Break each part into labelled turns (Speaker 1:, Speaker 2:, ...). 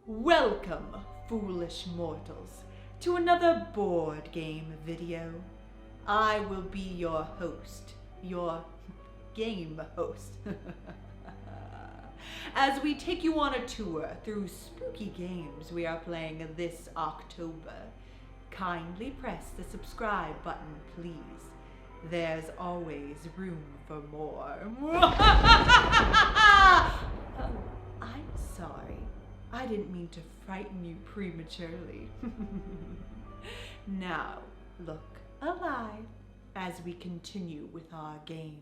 Speaker 1: Welcome, foolish mortals, to another board game video. I will be your host, your game host, as we take you on a tour through spooky games we are playing this October. Kindly press the subscribe button, please. There's always room for more. Oh, I'm sorry. I didn't mean to frighten you prematurely. Now, look alive as we continue with our games.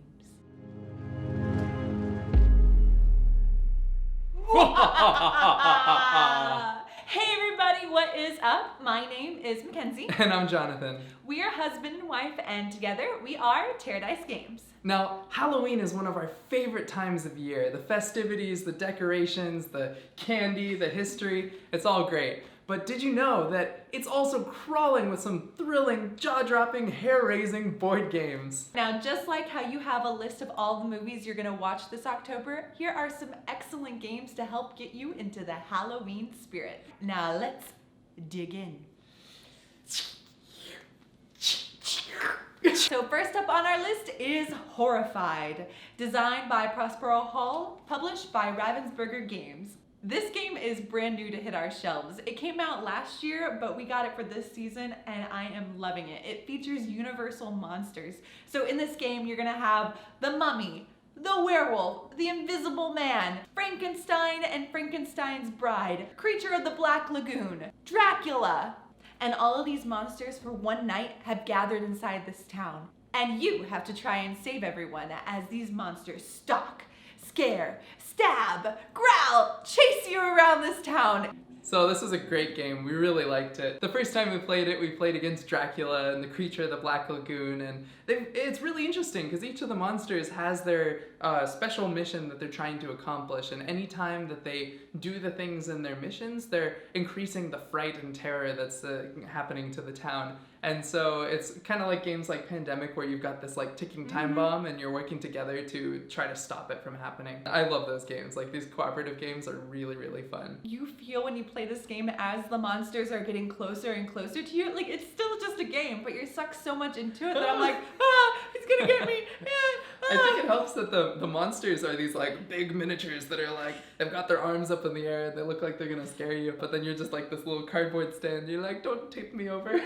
Speaker 1: Hey everybody, what is up? My name is Mackenzie.
Speaker 2: And I'm Jonathan.
Speaker 1: We are husband and wife, and together we are Tear Dice Games.
Speaker 2: Now, Halloween is one of our favorite times of year. The festivities, the decorations, the candy, the history, it's all great. But did you know that it's also crawling with some thrilling, jaw-dropping, hair-raising board games?
Speaker 1: Now, just like how you have a list of all the movies you're gonna watch this October, here are some excellent games to help get you into the Halloween spirit. Now, let's dig in. So first up on our list is Horrified, designed by Prospero Hall, published by Ravensburger Games. This game is brand new to hit our shelves. It came out last year, but we got it for this season and I am loving it. It features universal monsters. So in this game, you're gonna have the mummy, the werewolf, the invisible man, Frankenstein and Frankenstein's bride, creature of the Black Lagoon, Dracula. And all of these monsters for one night have gathered inside this town. And you have to try and save everyone as these monsters stalk, scare, stab, growl, chase you around this town.
Speaker 2: So this was a great game. We really liked it. The first time we played against Dracula and the creature of the Black Lagoon, and it's really interesting because each of the monsters has their special mission that they're trying to accomplish, and anytime that they do the things in their missions, they're increasing the fright and terror that's happening to the town. And so it's kind of like games like Pandemic where you've got this like ticking time bomb and you're working together to try to stop it from happening. I love those games. Like these cooperative games are really, really fun.
Speaker 1: You feel when you play this game as the monsters are getting closer and closer to you, like it's still just a game, but you're sucked so much into it that I'm like, it's gonna get me.
Speaker 2: I think it helps that the monsters are these like big miniatures that are like, they've got their arms up in the air and they look like they're gonna scare you, but then you're just like this little cardboard stand. You're like, don't tip me over.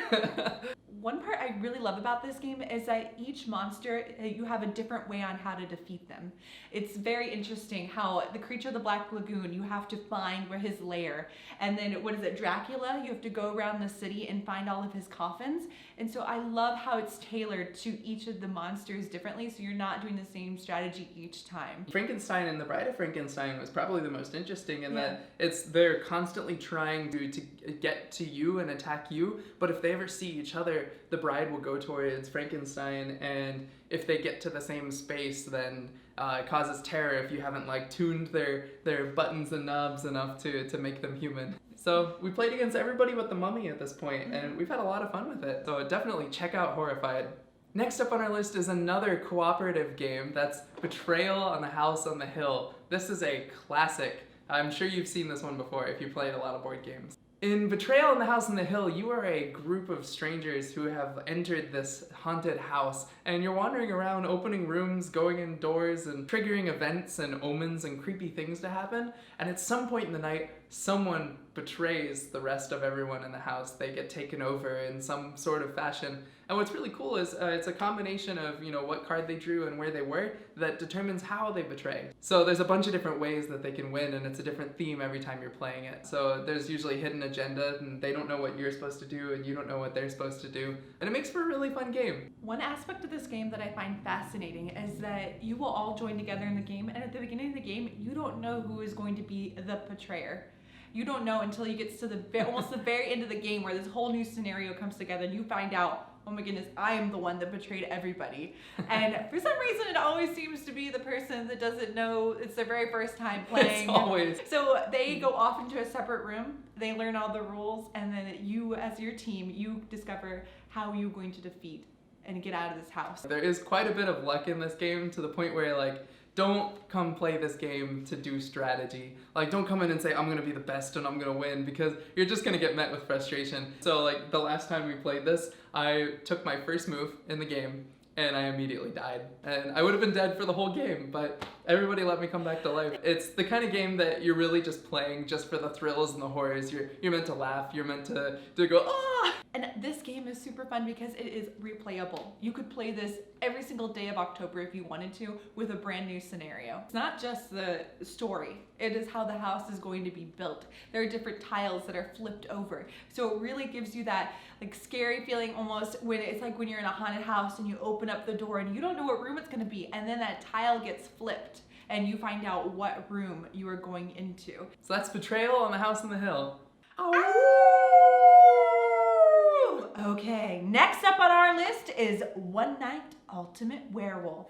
Speaker 1: One part I really love about this game is that each monster, you have a different way on how to defeat them. It's very interesting how the creature of the Black Lagoon, you have to find where his lair. And then, Dracula? You have to go around the city and find all of his coffins. And so I love how it's tailored to each of the monsters differently, so you're not doing the same strategy each time.
Speaker 2: Frankenstein and the Bride of Frankenstein was probably the most interesting in that they're constantly trying to get to you and attack you, but if they ever see each other, the bride will go towards Frankenstein, and if they get to the same space, then it causes terror if you haven't like tuned their buttons and knobs enough to make them human. So we played against everybody but the mummy at this point, and we've had a lot of fun with it. So definitely check out Horrified. Next up on our list is another cooperative game. That's Betrayal on the House on the Hill. This is a classic. I'm sure you've seen this one before if you played a lot of board games. In Betrayal on the House on the Hill, you are a group of strangers who have entered this haunted house, and you're wandering around opening rooms, going indoors, and triggering events and omens and creepy things to happen, and at some point in the night, someone betrays the rest of everyone in the house. They get taken over in some sort of fashion. And what's really cool is it's a combination of, what card they drew and where they were that determines how they betray. So there's a bunch of different ways that they can win, and it's a different theme every time you're playing it. So there's usually hidden agenda, and they don't know what you're supposed to do, and you don't know what they're supposed to do. And it makes for a really fun game.
Speaker 1: One aspect of this game that I find fascinating is that you will all join together in the game, and at the beginning of the game, you don't know who is going to be the betrayer. You don't know until you get to almost the very end of the game where this whole new scenario comes together and you find out, oh my goodness, I am the one that betrayed everybody. And for some reason, it always seems to be the person that doesn't know it's their very first time playing.
Speaker 2: It's always.
Speaker 1: So they go off into a separate room, they learn all the rules, and then you, as your team, you discover how you're going to defeat and get out of this house.
Speaker 2: There is quite a bit of luck in this game to the point where like don't come play this game to do strategy. Like, don't come in and say, I'm gonna be the best and I'm gonna win, because you're just gonna get met with frustration. So like the last time we played this, I took my first move in the game and I immediately died. And I would have been dead for the whole game, but everybody let me come back to life. It's the kind of game that you're really just playing just for the thrills and the horrors. You're meant to laugh, you're meant to go, ah!
Speaker 1: And this game is super fun because it is replayable. You could play this every single day of October if you wanted to, with a brand new scenario. It's not just the story, it is how the house is going to be built. There are different tiles that are flipped over. So it really gives you that like scary feeling almost, when it's like when you're in a haunted house and you open up the door and you don't know what room it's gonna be, and then that tile gets flipped and you find out what room you are going into.
Speaker 2: So that's Betrayal on the House on the Hill.
Speaker 1: Oh! Okay, next up on our list is One Night Ultimate Werewolf.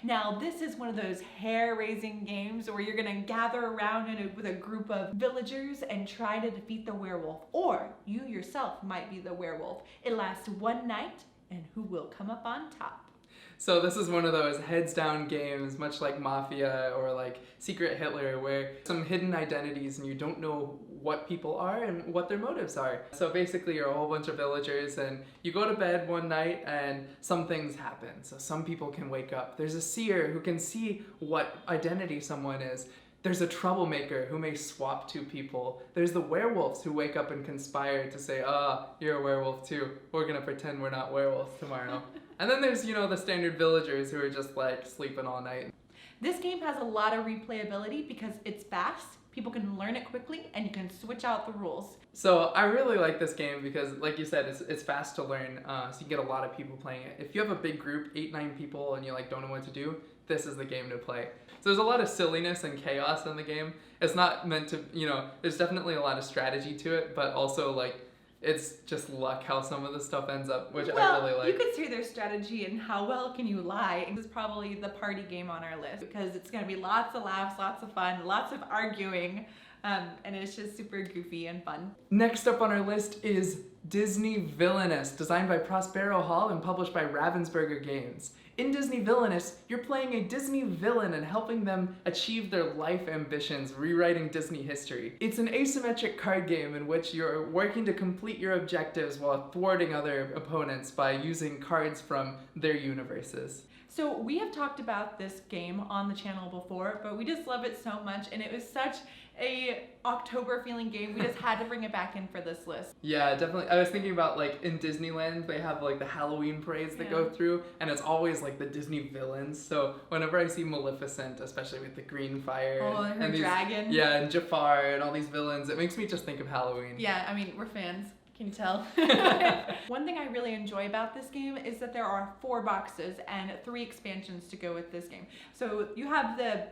Speaker 1: Now, this is one of those hair-raising games where you're gonna gather around with a group of villagers and try to defeat the werewolf, or you yourself might be the werewolf. It lasts one night, and who will come up on top?
Speaker 2: So this is one of those heads down games, much like Mafia or like Secret Hitler, where some hidden identities and you don't know what people are and what their motives are. So basically you're a whole bunch of villagers and you go to bed one night and some things happen. So some people can wake up. There's a seer who can see what identity someone is. There's a troublemaker who may swap two people. There's the werewolves who wake up and conspire to say, you're a werewolf too. We're gonna pretend we're not werewolves tomorrow. And then there's, the standard villagers who are just like sleeping all night.
Speaker 1: This game has a lot of replayability because it's fast, people can learn it quickly, and you can switch out the rules.
Speaker 2: So I really like this game because, like you said, it's fast to learn, so you get a lot of people playing it. If you have a big group, 8-9 people, and you don't know what to do, this is the game to play. So there's a lot of silliness and chaos in the game. It's not meant to, there's definitely a lot of strategy to it, but also it's just luck how some of the stuff ends up, which I really like.
Speaker 1: You could say there's strategy and how well can you lie. This is probably the party game on our list because it's gonna be lots of laughs, lots of fun, lots of arguing, and it's just super goofy and fun.
Speaker 2: Next up on our list is Disney Villainous, designed by Prospero Hall and published by Ravensburger Games. In Disney Villainous, you're playing a Disney villain and helping them achieve their life ambitions, rewriting Disney history. It's an asymmetric card game in which you're working to complete your objectives while thwarting other opponents by using cards from their universes.
Speaker 1: So we have talked about this game on the channel before, but we just love it so much, and it was such a October feeling game, we just had to bring it back in for this list.
Speaker 2: Yeah, definitely. I was thinking about in Disneyland, they have the Halloween parades that go through, and it's always the Disney villains. So whenever I see Maleficent, especially with the green fire
Speaker 1: and these, dragon.
Speaker 2: Yeah, and Jafar and all these villains, it makes me just think of Halloween.
Speaker 1: Yeah, I mean, we're fans. Can you tell? One thing I really enjoy about this game is that there are 4 boxes and 3 expansions to go with this game. So you have the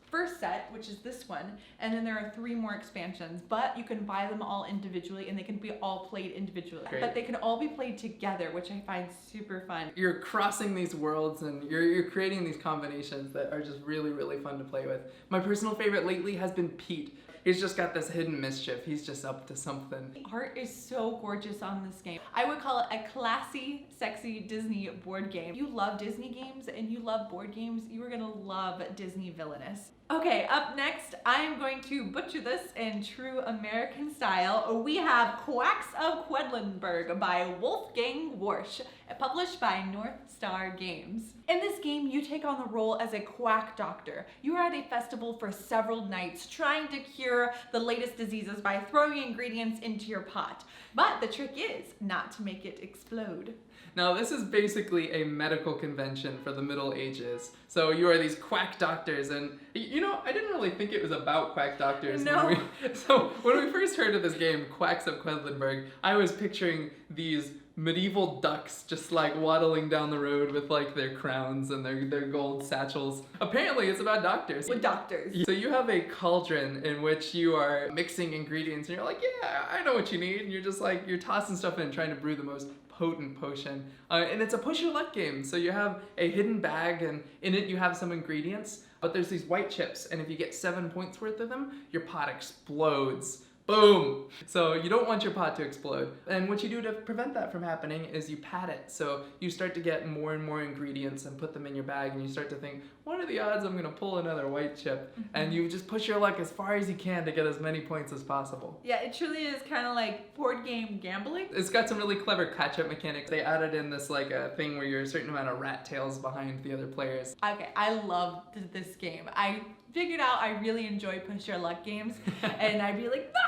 Speaker 1: first set, which is this one, and then there are 3 more expansions, but you can buy them all individually and they can be all played individually. Great. But they can all be played together, which I find super fun.
Speaker 2: You're crossing these worlds and you're creating these combinations that are just really, really fun to play with. My personal favorite lately has been Pete. He's just got this hidden mischief. He's just up to something.
Speaker 1: The art is so gorgeous on this game. I would call it a classy, sexy Disney board game. If you love Disney games and you love board games, you are gonna love Disney Villainous. Okay, up next, I am going to butcher this in true American style. We have Quacks of Quedlinburg by Wolfgang Warsch, published by North Star Games. In this game, you take on the role as a quack doctor. You are at a festival for several nights trying to cure the latest diseases by throwing ingredients into your pot. But the trick is not to make it explode.
Speaker 2: Now, this is basically a medical convention for the Middle Ages. So you are these quack doctors, and I didn't really think it was about quack doctors.
Speaker 1: No.
Speaker 2: When we first heard of this game, Quacks of Quedlinburg, I was picturing these medieval ducks just waddling down the road with their crowns and their gold satchels. Apparently it's about doctors.
Speaker 1: With doctors.
Speaker 2: So you have a cauldron in which you are mixing ingredients and you're yeah, I know what you need. And you're just you're tossing stuff in, trying to brew the most potent potion. And it's a push your luck game. So you have a hidden bag and in it you have some ingredients, but there's these white chips. And if you get 7 points worth of them, your pot explodes. Boom! So you don't want your pot to explode. And what you do to prevent that from happening is you pad it. So you start to get more and more ingredients and put them in your bag, and you start to think, what are the odds I'm gonna pull another white chip? And you just push your luck as far as you can to get as many points as possible.
Speaker 1: Yeah, it truly is kind of like board game gambling.
Speaker 2: It's got some really clever catch-up mechanics. They added in this like a thing where you're a certain amount of rat tails behind the other players.
Speaker 1: Okay, I loved this game. I figured out I really enjoy push your luck games, and I'd be like, no,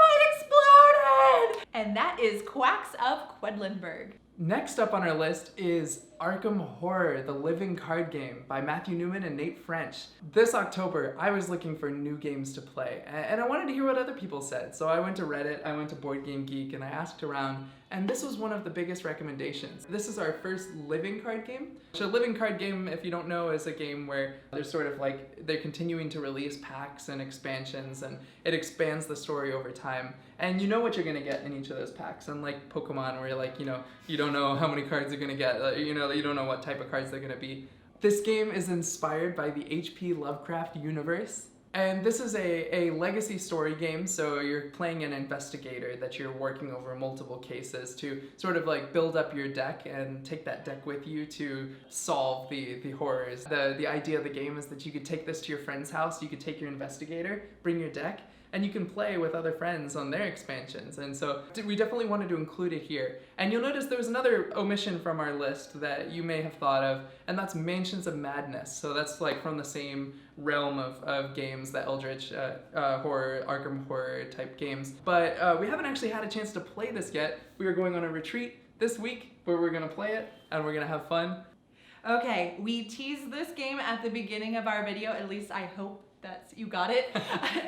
Speaker 1: it exploded! And that is Quacks of Quedlinburg.
Speaker 2: Next up on our list is Arkham Horror, the living card game by Matthew Newman and Nate French. This October, I was looking for new games to play, and I wanted to hear what other people said. So I went to Reddit, I went to Board Game Geek, and I asked around, and this was one of the biggest recommendations. This is our first living card game. So a living card game, if you don't know, is a game where there's sort of like, they're continuing to release packs and expansions, and it expands the story over time. And you know what you're gonna get in each of those packs. Unlike Pokemon, where you're like, you don't know how many cards you're gonna get, you don't know what type of cards they're gonna be. This game is inspired by the H.P. Lovecraft universe. And this is a legacy story game, so you're playing an investigator that you're working over multiple cases to sort of like build up your deck and take that deck with you to solve the horrors. The idea of the game is that you could take this to your friend's house, you could take your investigator, bring your deck, and you can play with other friends on their expansions. And so we definitely wanted to include it here. And you'll notice there was another omission from our list that you may have thought of, and that's Mansions of Madness. So that's like from the same realm of games, the Eldritch horror, Arkham Horror type games. But we haven't actually had a chance to play this yet. We are going on a retreat this week where we're gonna play it and we're gonna have fun.
Speaker 1: Okay, we teased this game at the beginning of our video, at least I hope you got it.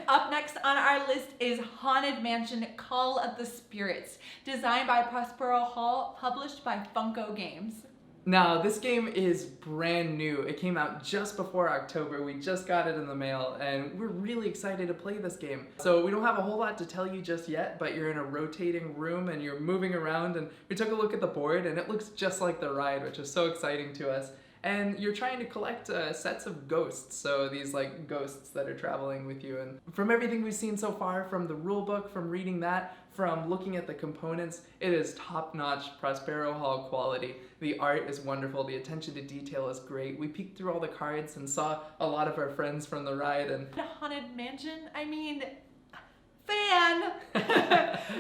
Speaker 1: Up next on our list is Haunted Mansion Call of the Spirits, designed by Prospero Hall, published by Funko Games.
Speaker 2: Now, this game is brand new. It came out just before October. We just got it in the mail, and we're really excited to play this game. So we don't have a whole lot to tell you just yet, but you're in a rotating room and you're moving around, and we took a look at the board, and it looks just like the ride, which is so exciting to us. And you're trying to collect sets of ghosts, so these like ghosts that are traveling with you. And from everything we've seen so far, from the rule book, from reading that, from looking at the components, it is top-notch Prospero Hall quality. The art is wonderful, the attention to detail is great. We peeked through all the cards and saw a lot of our friends from the ride. And
Speaker 1: the Haunted Mansion, I mean, fan!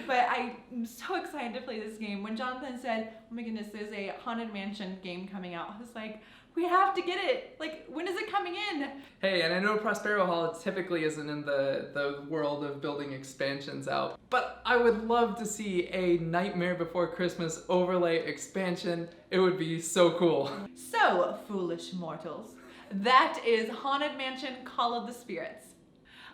Speaker 1: But I'm so excited to play this game. When Jonathan said, oh my goodness, there's a Haunted Mansion game coming out, I was like, we have to get it. Like, when is it coming in?
Speaker 2: Hey, and I know Prospero Hall typically isn't in the world of building expansions out, but I would love to see a Nightmare Before Christmas overlay expansion. It would be so cool.
Speaker 1: So, foolish mortals, that is Haunted Mansion Call of the Spirits.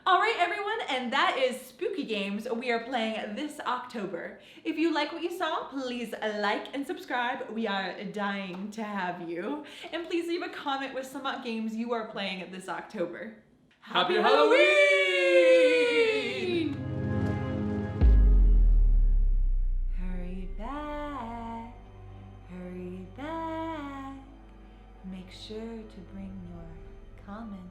Speaker 1: Alright everyone, and that is spooky games we are playing this October. If you like what you saw, please like and subscribe. We are dying to have you. And please leave a comment with some games you are playing this October.
Speaker 2: Happy Halloween!
Speaker 1: Hurry back, hurry back. Make sure to bring your comments.